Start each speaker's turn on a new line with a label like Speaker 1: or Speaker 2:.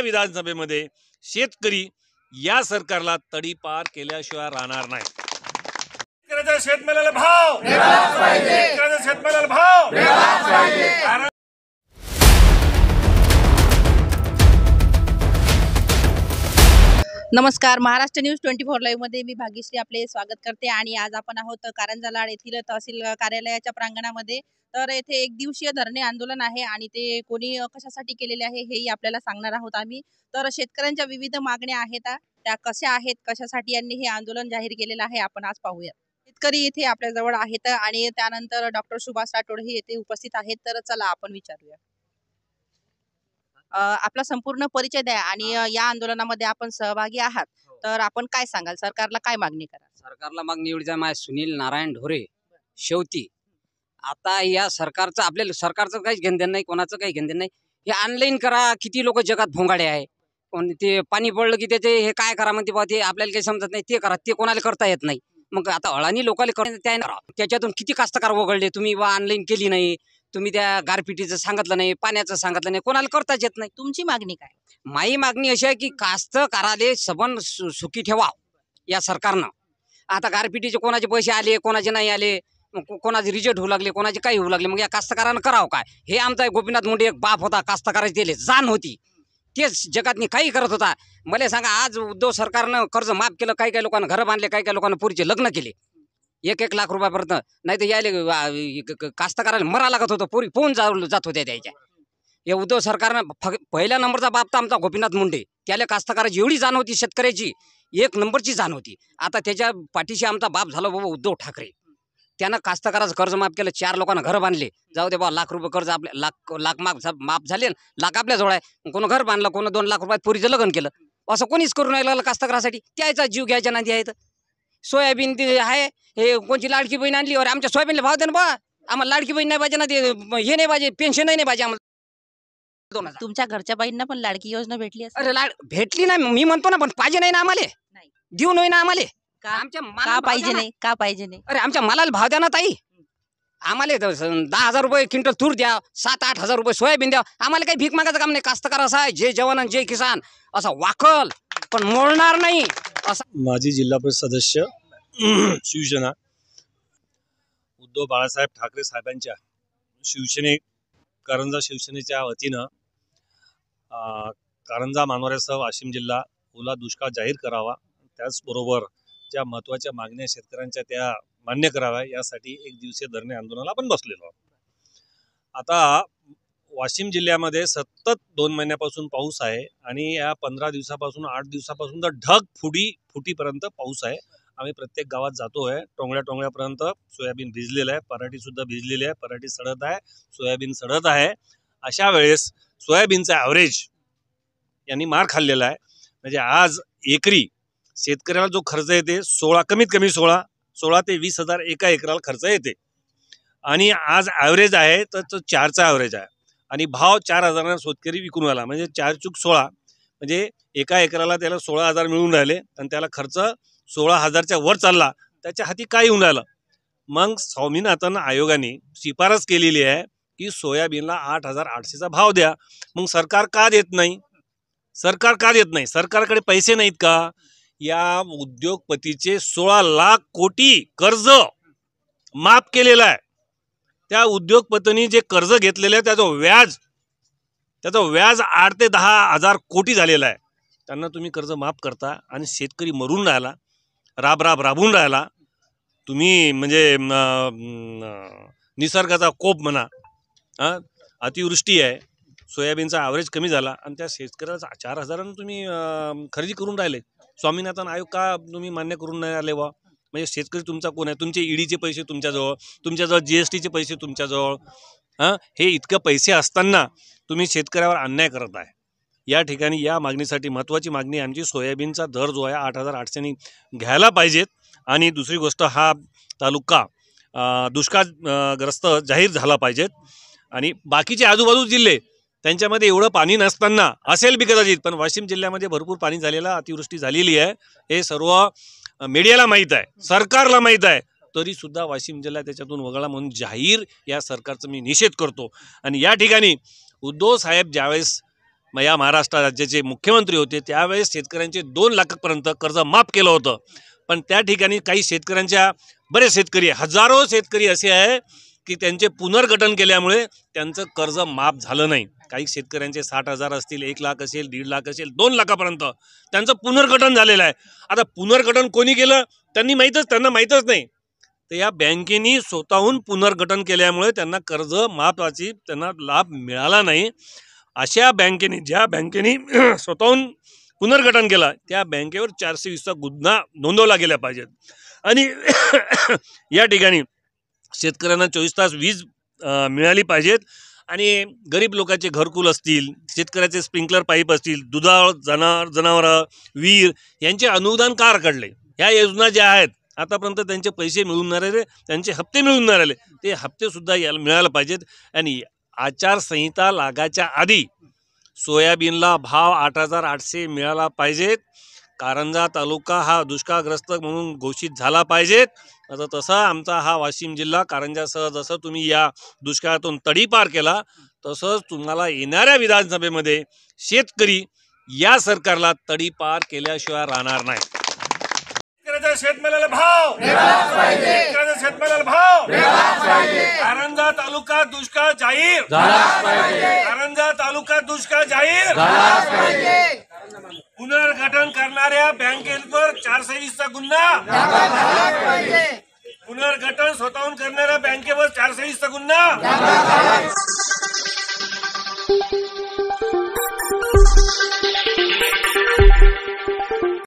Speaker 1: विधानसभेमध्ये शेतकरी या सरकारला तडीपार केल्याशिवाय राहणार नाही। शेतकऱ्याच्या शेतमालाला भाव मिळालाच पाहिजे, शेतकऱ्याच्या शेतमालाला भाव मिळालाच पाहिजे।
Speaker 2: नमस्कार, महाराष्ट्र न्यूज 24 लाईव्ह मध्ये मी भाग्यश्री आपले स्वागत करते। आणि आज आपण आहोत कारंजा लाड येथील तहसील कार्यालयाच्या प्रांगणामध्ये। तर येथे एक दिवसीय धरणे आंदोलन आहे आणि ते कोणी कशासाठी केलेले आहे हेही आपल्याला सांगणार आहोत आम्ही। तर शेतकऱ्यांच्या विविध मागण्या आहेत, त्या कशा आहेत, कशासाठी यांनी हे आंदोलन जाहीर केलेलं आहे आपण आज पाहूया। शेतकरी येथे आपल्या जवळ आहेत आणि त्यानंतर डॉक्टर सुभाष राठोड हे येथे उपस्थित आहेत। तर चला आपण विचारूया, आपला संपूर्ण परिचय द्या आणि या आंदोलनामध्ये आपण सहभागी आहात। तर आपण काय सांगाल, सरकारला काय मागणी करा?
Speaker 3: सरकारला मागणी एवढीच आहे, सुनील नारायण ढोरे शेवटी। आता या सरकारचं आपल्याला सरकारचं काहीच घेणदेण नाही, कोणाचं काही घेणदेण नाही। हे ऑनलाईन करा, किती लोक जगात भोंगाडे आहे। कोण ते पाणी पडलं की त्याचे हे काय करा म्हणते, ते आपल्याला काही समजत नाही, ते करा, ते कोणाला करता येत नाही। मग आता अळानी लोकांना करा, त्याच्यातून किती कास्तकार वगळले तुम्ही, ऑनलाईन केली नाही तुम्ही, त्या गारपिटीचं सांगितलं नाही, पाण्याचं सांगितलं नाही, कोणाला करताच येत नाही।
Speaker 2: तुमची मागणी काय?
Speaker 3: माझी मागणी अशी आहे की कास्तकाराले सबन सुखी ठेवा या सरकारनं। आता गारपिटीचे कोणाचे पैसे आले, कोणाचे नाही आले, कोणाचे रिजेक्ट होऊ लागले, कोणाचे काही होऊ लागले, मग या कास्तकारानं करावं काय? हे आमचा गोपीनाथ मुंडे एक बाप होता, कास्तकाराचे दिले जाण होती, तेच जगातनी काही करत होता। मला सांगा, आज उद्धव सरकारनं कर्ज माफ केलं, काही काही लोकांना घर बांधले, काही काही लोकांना पुरीचे लग्न केले 1-1 लाख रुपयापर्यंत, नाही तर यायले कास्तकाराला मरा लागत होतं, पुरी पोहून जात होत्या त्याच्या। या उद्धव सरकारनं पहिल्या नंबरचा बाप तर आमचा गोपीनाथ मुंडे, त्याला कास्तकाराची एवढी जाण होती, शेतकऱ्याची 1 नंबरची जाण होती। आता त्याच्या पाठीशी आमचा बाप झाला बाबा उद्धव ठाकरे, त्यानं कास्तकाराचं कर्ज माफ केलं, 4 लोकांना घर बांधले, जाऊ दे बाबा, लाख रुपये कर्ज आपल्या लाख माफ झाले, लाख आपल्या जवळ आहे, कोण घर बांधलं, कोण 2 लाख रुपयात पुरीचं लग्न केलं, असं कोणीच करून राहिलं कास्तकारासाठी। त्याचा जीव घ्यायच्या नांदी आहेत। सोयाबीन आहे, हे कोणची लाडकी बहीण आणली, अरे आमच्या सोयाबीनला भाव दे ना बा, आम्हाला लाडकी बहीण नाही पाहिजे ना, ते हे नाही पाहिजे, पेन्शन नाही पाहिजे आम्हाला। 2000
Speaker 2: तुमच्या घरच्या बाईंना पण लाडकी योजना भेटली असेल?
Speaker 3: अरे भेटली नाही, मी म्हणतो ना, पण पाहिजे नाही ना आम्हाला, देऊ नाही ना आम्हाला।
Speaker 2: का पाहिजे नाही, का पाहिजे नाही?
Speaker 3: अरे आमच्या मालाला भाव द्या ना ताई, आम्हाला 10,000 रुपये क्विंटल तूर द्या, 7-8 हजार रुपये सोयाबीन द्या, आम्हाला काही भीक मागायचं काम नाही। कास्तकार असा आहे, जय जवान आणि जय किसान असा वाकल पण मोडणार नाही असा।
Speaker 1: माजी जिल्हा परिषद सदस्य शिवसेना उद्धव बाळासाहेब ठाकरे साहेबांच्या कारंजा शिवसेनेच्या वतीनं कारंजा मानोऱ्यासह वाशिम जिल्हा ओला दुष्काळ जाहीर करावा, त्याचबरोबर ज्या महत्त्वाच्या मागण्या शेतकऱ्यांच्या त्या मान्य कराव्या, यासाठी एक दिवसीय धरणे आंदोलनाला आपण बसलेलो आहोत। आता वाशिम जिल्ह्यामध्ये सतत 2 महिन्यापासून पाऊस आहे आणि या 15 दिवसापासून 8 दिवसापासून तर फुटीपर्यंत पाऊस आहे। आम्ही प्रत्येक गावात जातोय, टोंगळ्यापर्यंत सोयाबीन भिजलेलं आहे, पराठी सुद्धा भिजलेली आहे, पराठी सडत आहे, सोयाबीन सडत आहे। अशा वेळेस सोयाबीनचा ॲव्हरेज यांनी मार खाल्लेला आहे। म्हणजे आज एकरी शेतकऱ्याला जो खर्च येते कमीत कमी 16 ते 20,000 एका एकराला खर्च येते, आणि आज ॲव्हरेज आहे तर 4चा ॲव्हरेज आहे, आणि भाव 4,000 शेतकरी विकून आला, म्हणजे 4×16 म्हणजे एका एकराला त्याला 16,000 मिळून राहिले, आणि त्याला खर्च 16,000च्या वर चालला, त्याच्या हाती काय येऊन राहिलं? मग स्वामीनाथन आयोगाने शिफारस केलेली आहे की सोयाबीनला 8,800चा भाव द्या। मग सरकार का देत नाही? सरकारकडे पैसे नाहीत का? या उद्योगपतीचे 16 लाख कोटी कर्ज माफ केलेलं आहे। त्या उद्योगपतींनी जे कर्ज घेतलेलं आहे त्याचं व्याज 8 ते 10 हजार कोटी झालेलं आहे। त्यांना तुम्ही कर्ज माफ करता आणि शेतकरी मरून राहिला, राबून राहिला। तुम्ही म्हणजे निसर्गाचा कोप म्हणा, अतिवृष्टी आहे, सोयाबीनचा ॲव्हरेज कमी झाला आणि त्या शेतकऱ्याला 4,000 तुम्ही खरेदी करून राहिले। स्वामीनाथन आयोग का तुम्ही मान्य करून नाही आले बा? म्हणजे शेतकरी तुमचा कोण आहे? तुमचे ईडीचे पैसे तुमच्याजवळ GSTचे पैसे तुमच्याजवळ, हे इतकं पैसे असताना तुम्ही शेतकऱ्यावर अन्याय करत आहे। या ठिकाणी या मागणीसाठी महत्त्वाची मागणी आमची, सोयाबीनचा दर जो आहे 8,800नी घ्यायला पाहिजेत, आणि दुसरी गोष्ट हा तालुका दुष्काळग्रस्त जाहीर झाला पाहिजेत। आणि बाकीचे आजूबाजू जिल्हे त्यांच्यामध्ये एवढं पाणी नसताना असेल बी कदाचित, पण वाशिम जिल्ह्यामध्ये भरपूर पाणी झालेलं, अतिवृष्टी झालेली आहे, हे सर्व मीडियाला माहीत आहे, सरकारला माहीत आहे, तरी सुद्धा वाशिम जिल्हा त्याच्यातून वगळला म्हणून जाहीर या सरकारचा मी निषेध करतो. आणि या ठिकाणी उद्धव साहेब ज्यावेळेस या महाराष्ट्र राज्याचे मुख्यमंत्री होते त्यावेळेस शेतकऱ्यांचे 2 लाखापर्यंत कर्ज माफ केलं होतं. पण त्या ठिकाणी काही शेतकऱ्यांच्या बरेच शेतकरी हजारो शेतकरी असे आहे की त्यांचे पुनर्गठन केल्यामुळे त्यांचं कर्ज माफ झालं नाही. काही शेतकऱ्यांचे 60,000 असतील, 1 लाख असेल, 1.5 लाख असेल, 2 लाखापर्यंत त्यांचं पुनर्गठन झालेलं आहे. आता पुनर्गठन कोणी केलं त्यांना माहीतच नाही. तर या बँकेनी स्वतःहून पुनर्गठन केल्यामुळे त्यांना कर्ज माफाची त्यांना लाभ मिळाला नाही. अशा बँकेने ज्या बँकेने स्वतःहून पुनर्गठन केलं त्या बँकेवर 420चा गुन्हा नोंदवला गेला पाहिजेत. आणि या ठिकाणी शेतकऱ्यांना 24 तास वीज मिळाली पाहिजेत. आणि गरीब लोकांचे घरकुल असतील, शेतकऱ्याचे स्प्रिंकलर पाईप असतील, दुधाळ जनावरं, विहीर यांचे अनुदान का रखडले? ह्या योजना ज्या आहेत आतापर्यंत त्यांचे पैसे मिळून नाही राहिले, त्यांचे हप्ते मिळून नाही राहिले, ते हप्तेसुद्धा याला मिळायला पाहिजेत. आणि आचारसंहिता लागायच्या आधी सोयाबीनला भाव 8,800 मिळाला पाहिजेत. कारंजा तालुका हा दुष्काळग्रस्त म्हणून घोषित झाला पाहिजेत. आता तसा आमचा हा वाशिम जिल्हा कारंजासह जसं तुम्ही या दुष्काळातून तडीपार केला तसंच तुम्हाला येणाऱ्या विधानसभेमध्ये शेतकरी या सरकारला तडीपार केल्याशिवाय राहणार नाही. शेतमालाला भाव, शेतमालाला भाव, कारंजा तालुका दुष्काळ जाहीर, कारंजा तालुका दुष्काळ जाहीर, पुनर्गठन करणाऱ्या बँकेवर 420चा गुन्हा, पुनर्गठन स्वतःहून करणाऱ्या बँकेवर 420चा गुन्हा.